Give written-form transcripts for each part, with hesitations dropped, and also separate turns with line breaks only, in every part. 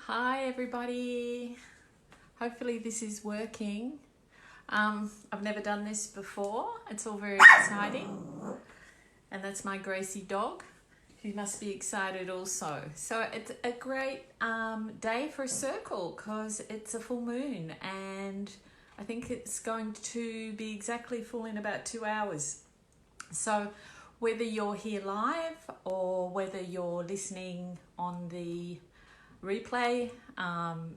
Hi everybody, hopefully this is working. I've never done this before, it's all very exciting, and that's my Gracie dog, who must be excited also. So it's a great day for a circle because it's a full moon, and I think it's going to be exactly full in about 2 hours. So whether you're here live or whether you're listening on the replay,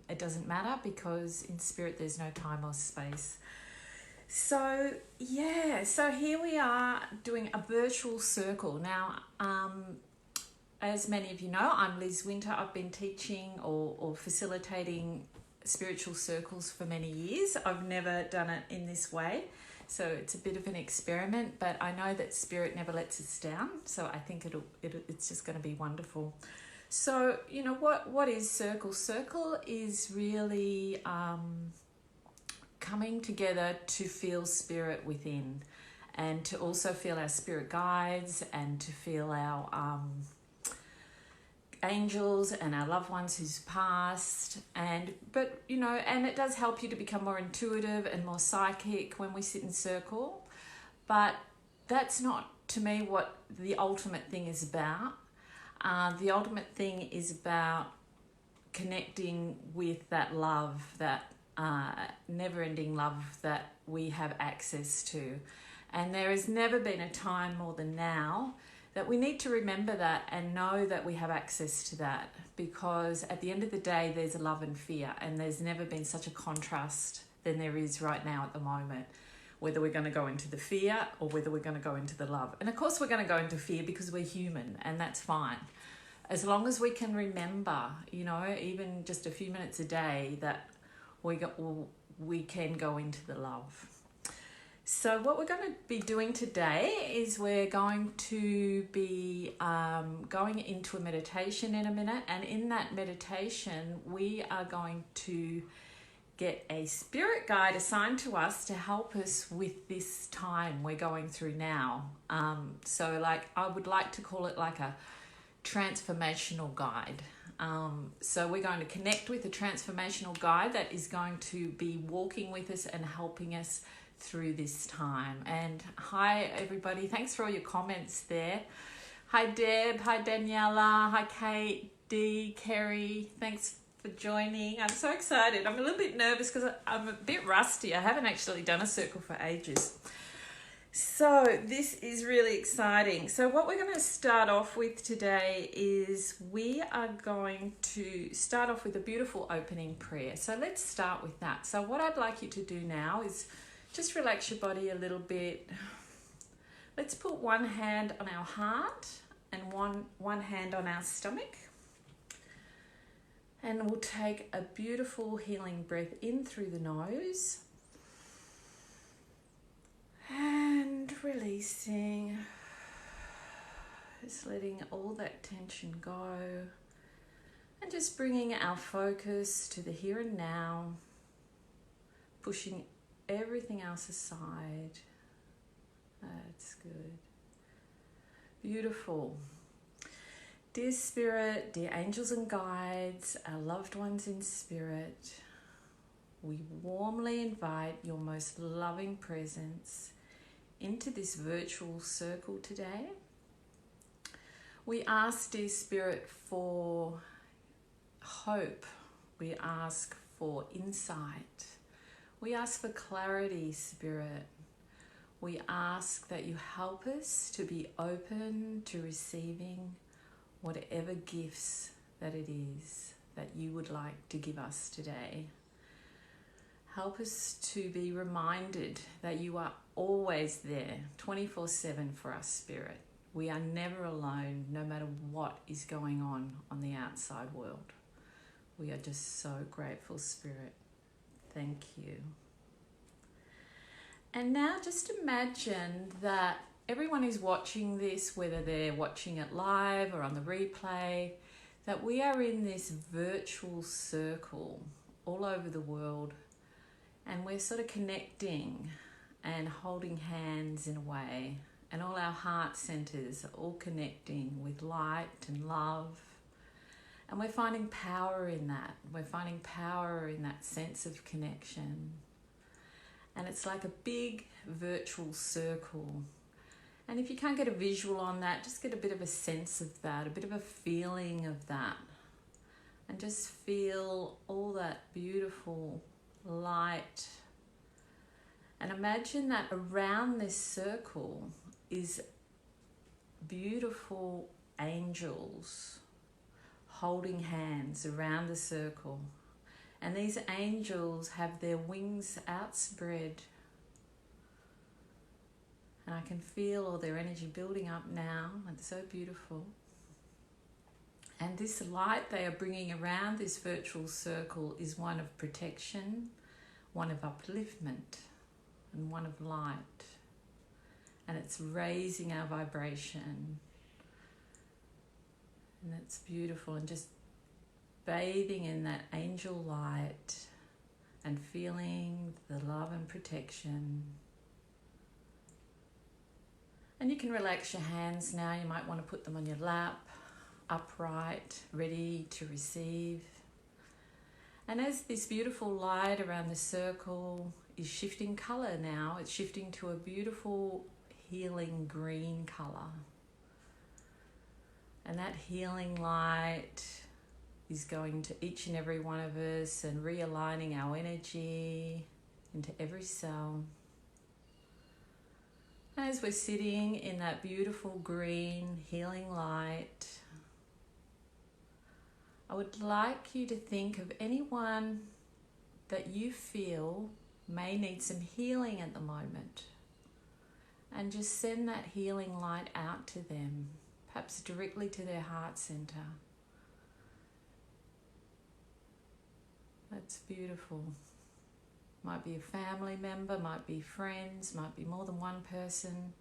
it doesn't matter because in spirit there's no time or space. So here we are doing a virtual circle. Now, as many of you know, I'm Liz Winter. I've been teaching or facilitating spiritual circles for many years. I've never done it in this way, so it's a bit of an experiment, but I know that spirit never lets us down, so I think it's just going to be wonderful. So, you know, what is circle? Circle is really coming together to feel spirit within, and to also feel our spirit guides, and to feel our angels and our loved ones who's passed. But you know, and it does help you to become more intuitive and more psychic when we sit in circle. But that's not, to me, what the ultimate thing is about. The ultimate thing is about connecting with that love, that never-ending love that we have access to. And there has never been a time more than now that we need to remember that and know that we have access to that, because at the end of the day there's a love and fear, and there's never been such a contrast than there is right now at the moment, whether we're going to go into the fear or whether we're going to go into the love. And of course we're going to go into fear because we're human, and that's fine. As long as we can remember, you know, even just a few minutes a day, that we can go into the love. So what we're going to be doing today is we're going to be going into a meditation in a minute. And in that meditation, we are going to get a spirit guide assigned to us to help us with this time we're going through now. So like, I would like to call it like a transformational guide. So we're going to connect with a transformational guide that is going to be walking with us and helping us through this time. And hi everybody, thanks for all your comments there. Hi Deb, hi Daniela, hi Kate, Dee, Kerry, thanks for joining. I'm so excited. I'm a little bit nervous because I'm a bit rusty. I haven't actually done a circle for ages. So this is really exciting. So what we're going to start off with today is we are going to start off with a beautiful opening prayer. So let's start with that. So what I'd like you to do now is just relax your body a little bit. Let's put one hand on our heart and one hand on our stomach. And we'll take a beautiful healing breath in through the nose. And releasing. Just letting all that tension go. And just bringing our focus to the here and now. Pushing everything else aside. That's good. Beautiful. Dear Spirit, dear angels and guides, our loved ones in spirit, we warmly invite your most loving presence into this virtual circle today. We ask, dear Spirit, for hope. We ask for insight. We ask for clarity, Spirit. We ask that you help us to be open to receiving whatever gifts that it is that you would like to give us today. Help us to be reminded that you are always there, 24/7 for us, Spirit. We are never alone, no matter what is going on the outside world. We are just so grateful, Spirit. Thank you. And now just imagine that everyone who's watching this, whether they're watching it live or on the replay, that we are in this virtual circle all over the world, and we're sort of connecting and holding hands in a way, and all our heart centers are all connecting with light and love And we're finding power in that. We're finding power in that sense of connection. And it's like a big virtual circle. And if you can't get a visual on that, just get a bit of a sense of that, a bit of a feeling of that. And just feel all that beautiful light. And imagine that around this circle is beautiful angels holding hands around the circle. And these angels have their wings outspread. And I can feel all their energy building up now. It's so beautiful. And this light they are bringing around this virtual circle is one of protection, one of upliftment, and one of light. And it's raising our vibration. And it's beautiful. And just bathing in that angel light and feeling the love and protection. And you can relax your hands now. You might want to put them on your lap, upright, ready to receive. And as this beautiful light around the circle is shifting colour now, it's shifting to a beautiful healing green colour. And that healing light is going to each and every one of us and realigning our energy into every cell. As we're sitting in that beautiful green healing light, I would like you to think of anyone that you feel may need some healing at the moment, and just send that healing light out to them, perhaps directly to their heart center. That's beautiful. Might be a family member, might be friends, might be more than one person,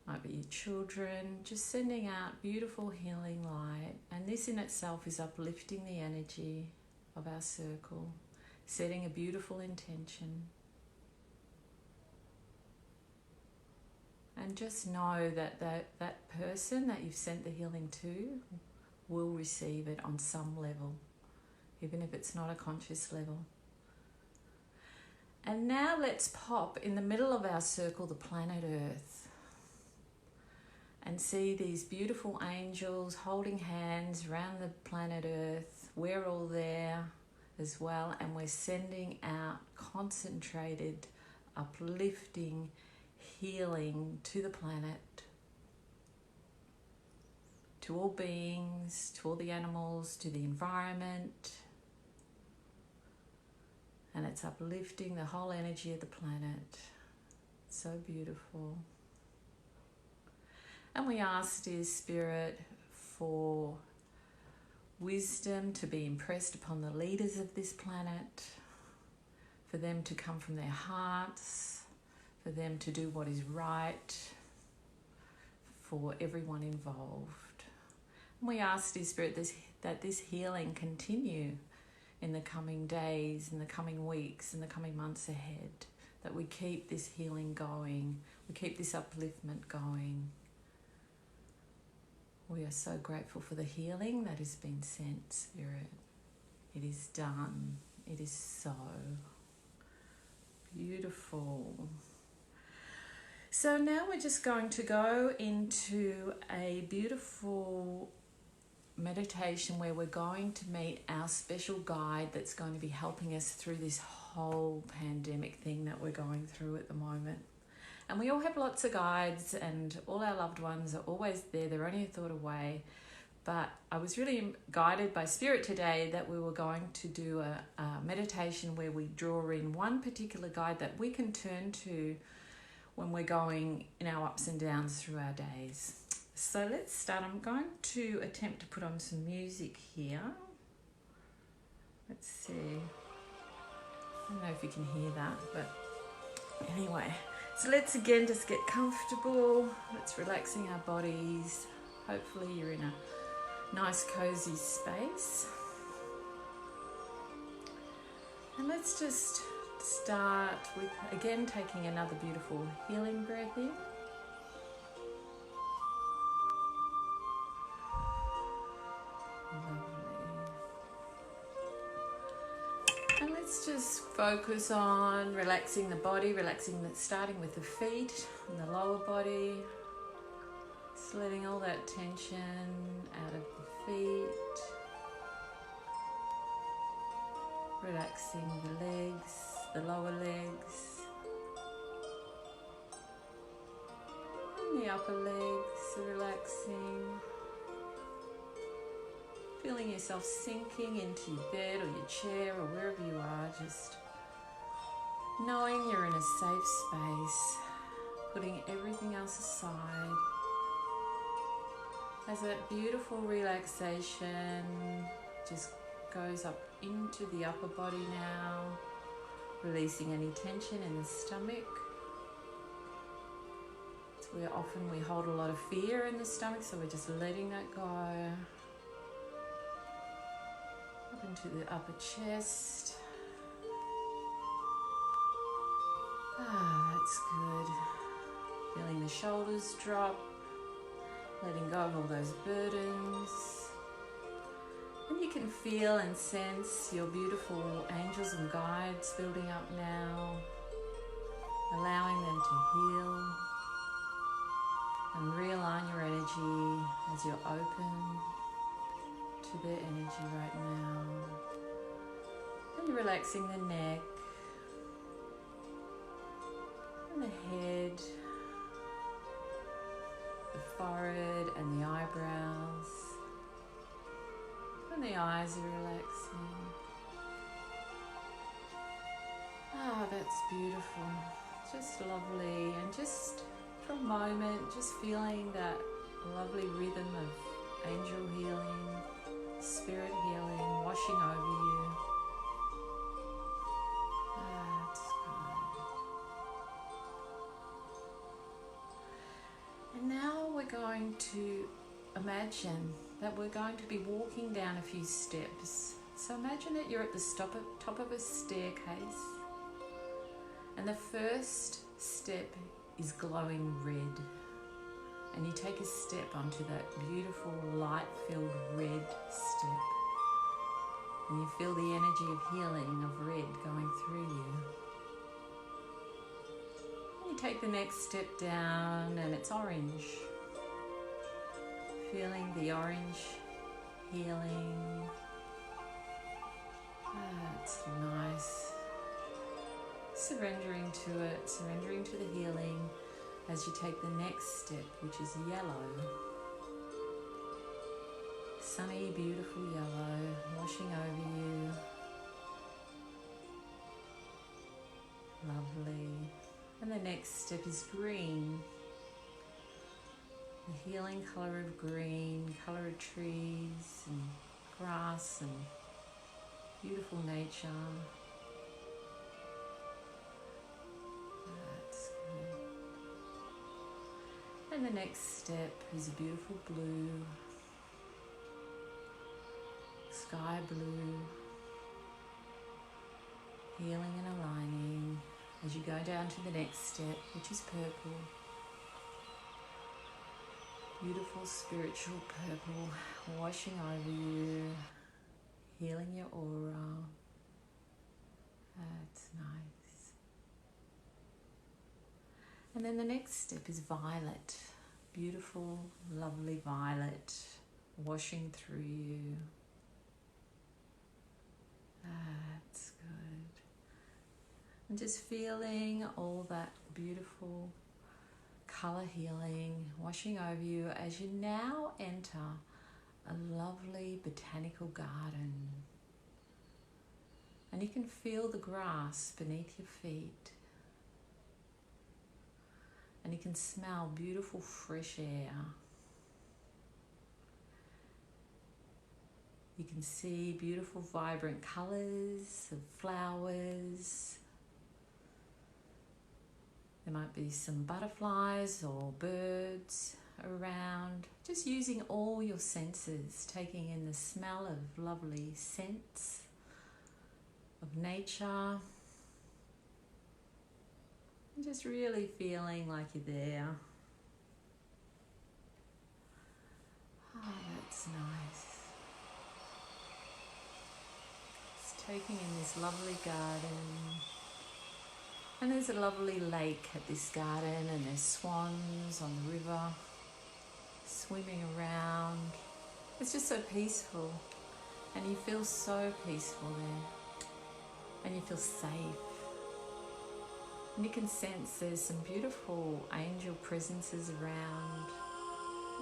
might be your children. Just sending out beautiful healing light. And this in itself is uplifting the energy of our circle, setting a beautiful intention. And just know that that person that you've sent the healing to will receive it on some level, even if it's not a conscious level. And now let's pop in the middle of our circle the planet Earth and see these beautiful angels holding hands around the planet Earth. We're all there as well, and we're sending out concentrated, uplifting, healing to the planet, to all beings, to all the animals, to the environment. And it's uplifting the whole energy of the planet. So beautiful. And we ask, dear Spirit, for wisdom to be impressed upon the leaders of this planet, for them to come from their hearts, for them to do what is right for everyone involved. And we ask, dear Spirit, that this healing continue in the coming days, in the coming weeks, in the coming months ahead, that we keep this healing going, we keep this upliftment going. We are so grateful for the healing that has been sent, Spirit. It is done. It is so beautiful. So now we're just going to go into a beautiful meditation where we're going to meet our special guide that's going to be helping us through this whole pandemic thing that we're going through at the moment. And we all have lots of guides, and all our loved ones are always there. They're only a thought away. But I was really guided by Spirit today that we were going to do a meditation where we draw in one particular guide that we can turn to when we're going in our ups and downs through our days. So let's start. I'm going to attempt to put on some music here. Let's see. I don't know if you can hear that, but anyway. So let's again just get comfortable. Let's relaxing our bodies. Hopefully you're in a nice cozy space. And let's just start with, again, taking another beautiful healing breath in. And And let's just focus on relaxing the body, starting with the feet and the lower body. Just letting all that tension out of the feet. Relaxing the legs, the lower legs. And the upper legs are relaxing. Feeling yourself sinking into your bed or your chair or wherever you are, just knowing you're in a safe space, putting everything else aside. As that beautiful relaxation just goes up into the upper body now, releasing any tension in the stomach. It's where often we hold a lot of fear in the stomach, so we're just letting that go. Up into the upper chest. That's good. Feeling the shoulders drop, letting go of all those burdens. And you can feel and sense your beautiful angels and guides building up now, allowing them to heal and realign your energy as you're open to their energy right now. And you're relaxing the neck and the head, the forehead and the eyebrows, and the eyes are relaxing. That's beautiful, just lovely. And just for a moment, just feeling that lovely rhythm of angel healing, spirit healing washing over you. That's good. And now we're going to imagine that we're going to be walking down a few steps. So imagine that you're at the top of a staircase, and the first step is glowing red. And you take a step onto that beautiful light-filled red step. And you feel the energy of healing of red going through you. And you take the next step down and it's orange. Feeling the orange healing. That's nice. Surrendering to it, surrendering to the healing. As you take the next step, which is yellow. Sunny, beautiful yellow, washing over you. Lovely. And the next step is green. The healing colour of green, colour of trees and grass and beautiful nature. And the next step is a beautiful blue, sky blue, healing and aligning as you go down to the next step, which is purple. Beautiful spiritual purple, washing over you, healing your aura. That's nice. And then the next step is violet. Beautiful, lovely violet washing through you. That's good. And just feeling all that beautiful colour healing washing over you as you now enter a lovely botanical garden. And you can feel the grass beneath your feet. And you can smell beautiful fresh air. You can see beautiful vibrant colours of flowers. There might be some butterflies or birds around. Just using all your senses, taking in the smell of lovely scents of nature. And just really feeling like you're there. That's nice. Just taking in this lovely garden. And there's a lovely lake at this garden, and there's swans on the river swimming around. It's just so peaceful, and you feel so peaceful there, and you feel safe. And you can sense there's some beautiful angel presences around.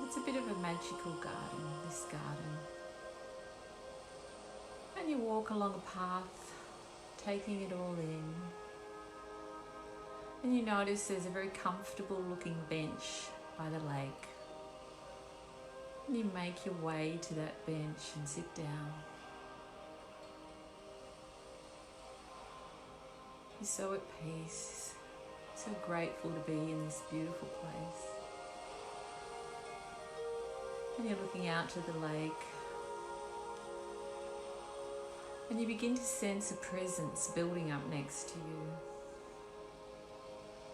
It's a bit of a magical garden, this garden. And you walk along a path, taking it all in. And you notice there's a very comfortable looking bench by the lake. And you make your way to that bench and sit down. You're so at peace, so grateful to be in this beautiful place. And you're looking out to the lake. And you begin to sense a presence building up next to you.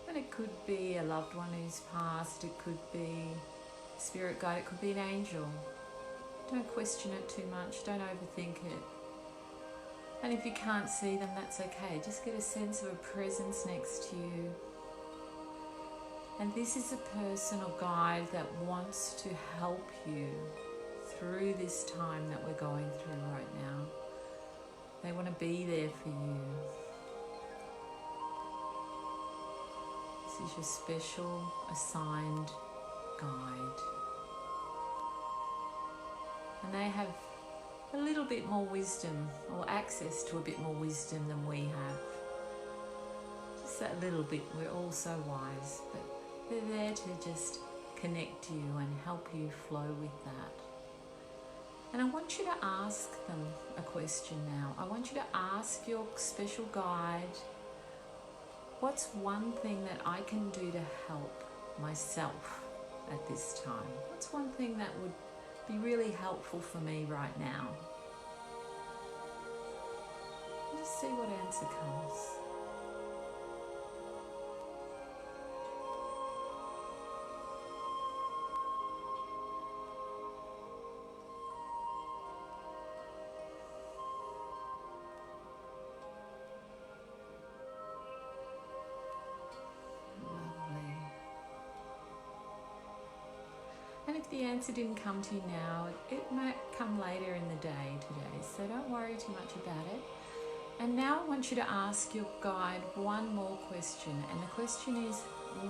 And it could be a loved one who's passed, it could be a spirit guide, it could be an angel. Don't question it too much, don't overthink it. And if you can't see them, that's okay. Just get a sense of a presence next to you. And this is a person or guide that wants to help you through this time that we're going through right now. They want to be there for you. This is your special assigned guide. And they have a little bit more wisdom, or access to a bit more wisdom than we have. Just that little bit. We're all so wise, but they're there to just connect you and help you flow with that. And I want you to ask them a question now. I want you to ask your special guide, what's one thing that I can do to help myself at this time? What's one thing that would be really helpful for me right now? Just see what answer comes. And if the answer didn't come to you now, it might come later in the day today, so don't worry too much about it. And now I want you to ask your guide one more question, and the question is,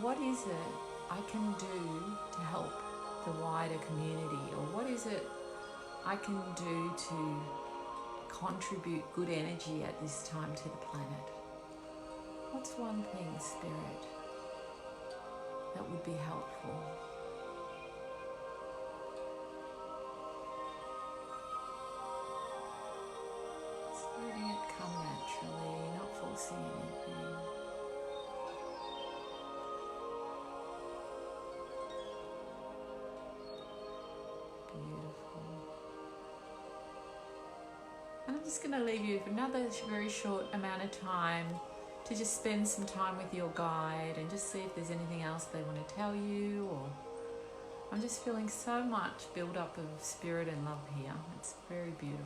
what is it I can do to help the wider community, or what is it I can do to contribute good energy at this time to the planet? What's one thing, Spirit, that would be helpful? Letting it come naturally, not forcing anything. Beautiful. And I'm just going to leave you for another very short amount of time to just spend some time with your guide and just see if there's anything else they want to tell you. Or I'm just feeling so much build up of spirit and love here. It's very beautiful.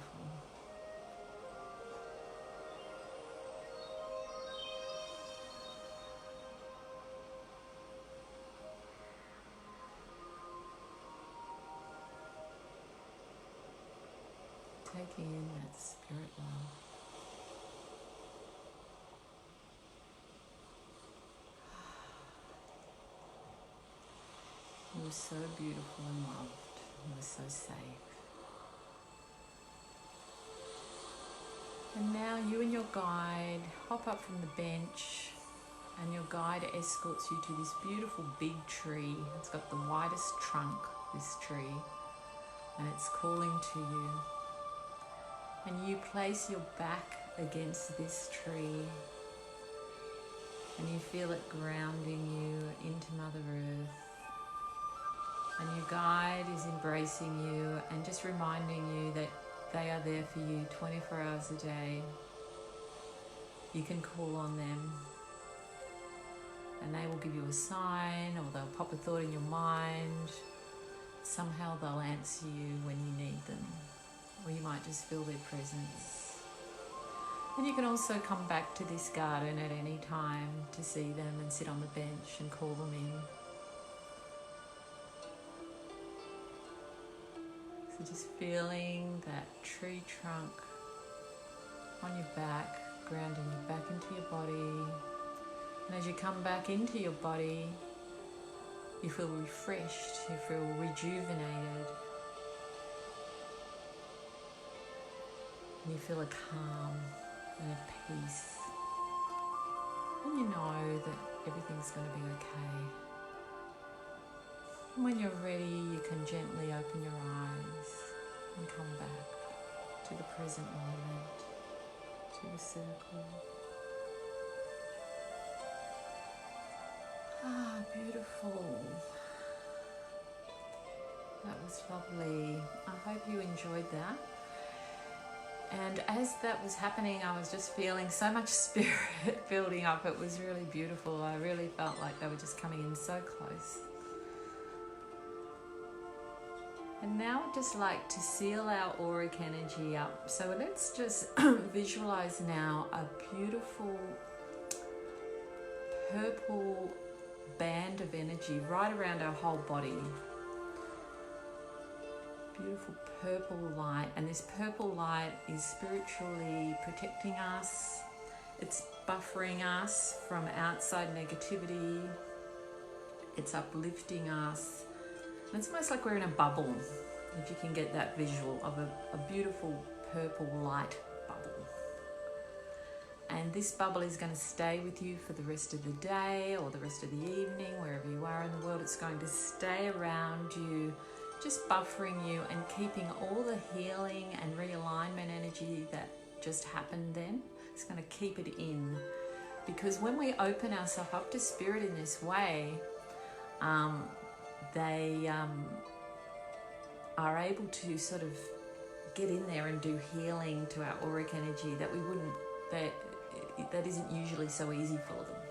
Taking in that spirit love. You were so beautiful and loved. You were so safe. And now you and your guide hop up from the bench, and your guide escorts you to this beautiful big tree. It's got the widest trunk, this tree, and it's calling to you. And you place your back against this tree, and you feel it grounding you into Mother Earth. And your guide is embracing you and just reminding you that they are there for you 24 hours a day. You can call on them, and they will give you a sign, or they'll pop a thought in your mind. Somehow they'll answer you when you need them. Or you might just feel their presence. And you can also come back to this garden at any time to see them and sit on the bench and call them in. So just feeling that tree trunk on your back, grounding you back into your body. And as you come back into your body, you feel refreshed, you feel rejuvenated. And you feel a calm and a peace. And you know that everything's going to be okay. And when you're ready, you can gently open your eyes and come back to the present moment, to the circle. Ah, beautiful. That was lovely. I hope you enjoyed that. And as that was happening, I was just feeling so much spirit building up. It was really beautiful. I really felt like they were just coming in so close. And now I'd just like to seal our auric energy up. So let's just visualize now a beautiful purple band of energy right around our whole body. Beautiful purple light, and this purple light is spiritually protecting us. It's buffering us from outside negativity. It's uplifting us. And it's almost like we're in a bubble, if you can get that visual of a beautiful purple light bubble. And this bubble is going to stay with you for the rest of the day or the rest of the evening, wherever you are in the world. It's going to stay around you, just buffering you and keeping all the healing and realignment energy that just happened then. It's going to keep it in. Because when we open ourselves up to spirit in this way, they are able to sort of get in there and do healing to our auric energy that we wouldn't, that isn't usually so easy for them.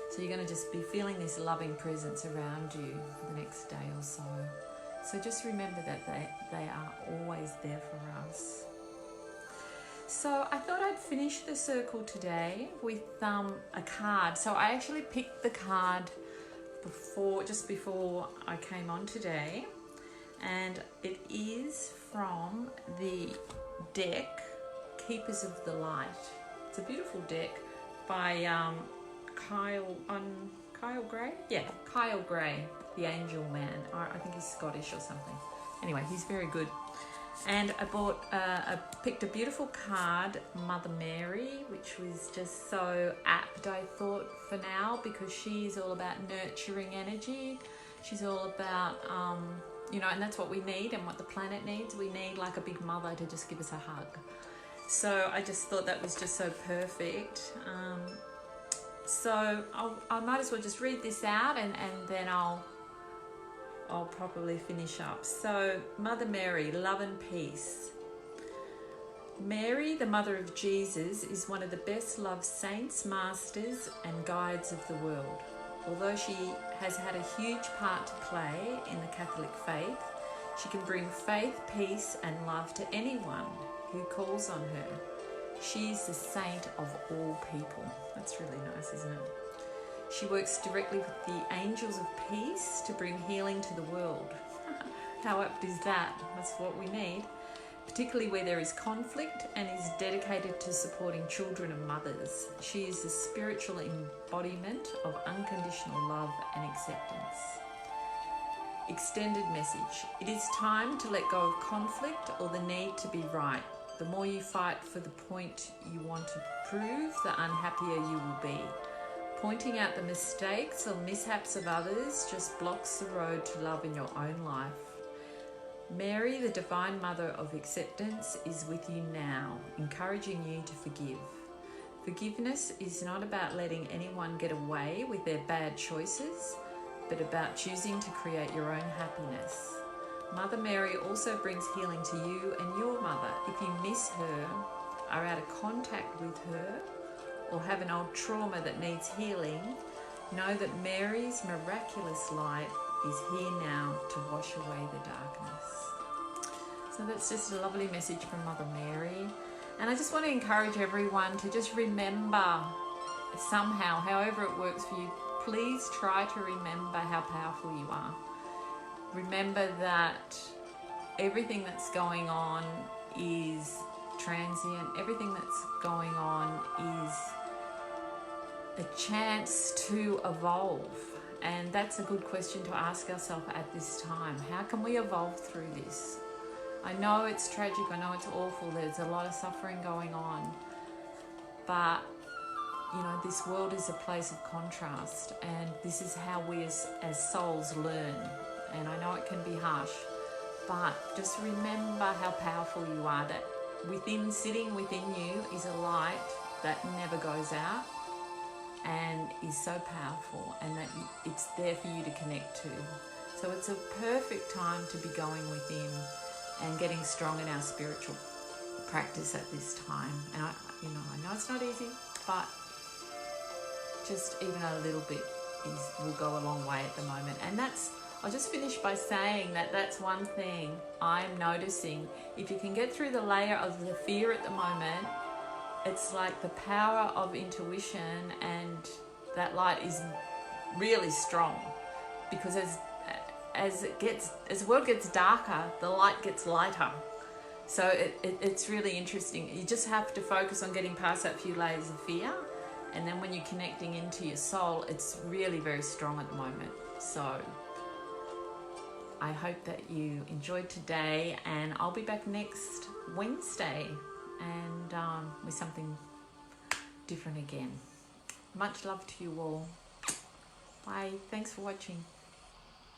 So you're going to just be feeling this loving presence around you for the next day or so. So just remember that they are always there for us. So I thought I'd finish the circle today with a card. So I actually picked the card just before I came on today, and it is from the deck Keepers of the Light. It's a beautiful deck by Kyle Gray? Yeah, Kyle Gray, the Angel Man. I think he's Scottish or something. Anyway, he's very good. And I picked a beautiful card, Mother Mary, which was just so apt, I thought, for now, because she's all about nurturing energy. She's all about, and that's what we need and what the planet needs. We need like a big mother to just give us a hug. So I just thought that was just so perfect. So I might as well just read this out and then I'll probably finish up. So, Mother Mary, love and peace. Mary, the mother of Jesus, is one of the best loved saints, masters and guides of the world. Although she has had a huge part to play in the Catholic faith, she can bring faith, peace and love to anyone who calls on her. She is the saint of all people. That's really nice, isn't it? She works directly with the angels of peace to bring healing to the world. How apt is that? That's what we need, particularly where there is conflict, and is dedicated to supporting children and mothers. She is the spiritual embodiment of unconditional love and acceptance. Extended message. It is time to let go of conflict or the need to be right. The more you fight for the point you want to prove, the unhappier you will be. Pointing out the mistakes or mishaps of others just blocks the road to love in your own life. Mary, the Divine Mother of Acceptance, is with you now, encouraging you to forgive. Forgiveness is not about letting anyone get away with their bad choices, but about choosing to create your own happiness. Mother Mary also brings healing to you and your mother. If you miss her, are out of contact with her, or have an old trauma that needs healing, know that Mary's miraculous light is here now to wash away the darkness. So that's just a lovely message from Mother Mary. And And I just want to encourage everyone to just remember somehow, however it works for you, please try to remember how powerful you are. Remember that everything that's going on is transient. Everything that's going on is a chance to evolve. And that's a good question to ask ourselves at this time. How can we evolve through this? I know it's tragic, I know it's awful, there's a lot of suffering going on, but you know, this world is a place of contrast, and this is how we as souls learn. And I know it can be harsh, but just remember how powerful you are, that sitting within you is a light that never goes out and is so powerful, and that it's there for you to connect to. So it's a perfect time to be going within and getting strong in our spiritual practice at this time. And I know it's not easy, but just even a little bit will go a long way at the moment. And I'll just finish by saying that that's one thing I'm noticing. If you can get through the layer of the fear at the moment, it's like the power of intuition, and that light is really strong, because as the world gets darker, the light gets lighter. So it's really interesting. You just have to focus on getting past that few layers of fear, and then when you're connecting into your soul, it's really very strong at the moment. So I hope that you enjoyed today, and I'll be back next Wednesday and with something different again. Much love to you all. Bye. Thanks for watching.